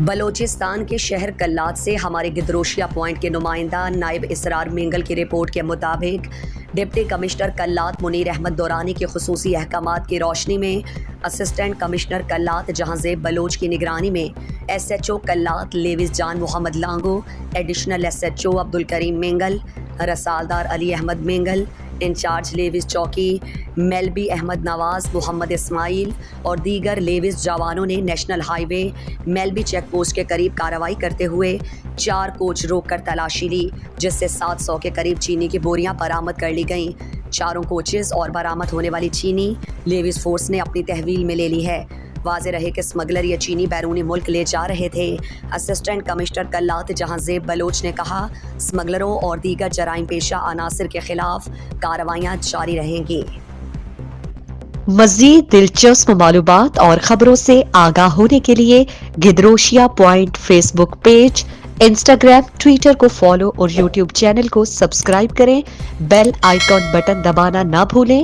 بلوچستان کے شہر کلات سے ہمارے گدروشیا پوائنٹ کے نمائندہ نائب اسرار مینگل کی رپورٹ کے مطابق ڈپٹی کمشنر کلات منیر احمد دورانی کے خصوصی احکامات کی روشنی میں اسسٹنٹ کمشنر کلات جہاں زیب بلوچ کی نگرانی میں S H O Kalat levies Jan Muhammad Lango, additional S H O Abdulkarim Mengal, رسالدار علی احمد مینگل، انچارج لیوز چوکی میلبی احمد نواز، محمد اسماعیل اور دیگر لیوز جوانوں نے نیشنل ہائی وے میلبی چیک پوسٹ کے قریب کارروائی کرتے ہوئے 4 کوچ روک کر تلاشی لی، جس سے 700 کے قریب چینی کی بوریاں برآمد کر لی گئیں۔ چاروں کوچز اور برآمد ہونے والی چینی لیوز فورس نے اپنی تحویل میں لے لی ہے۔ واضح رہے کہ اسمگلر یہ چینی بیرونی ملک لے جا رہے تھے۔ اسسٹنٹ کمشنر کلات جہاں زیب بلوچ نے کہا، اسمگلروں اور دیگر جرائم پیشہ عناصر کے خلاف کارروائیاں جاری رہیں گی۔ مزید دلچسپ معلومات اور خبروں سے آگاہ ہونے کے لیے Gedrosia point Facebook page, Instagram, Twitter کو فالو اور یوٹیوب چینل کو سبسکرائب کریں۔ بیل آئیکن بٹن دبانا نہ بھولیں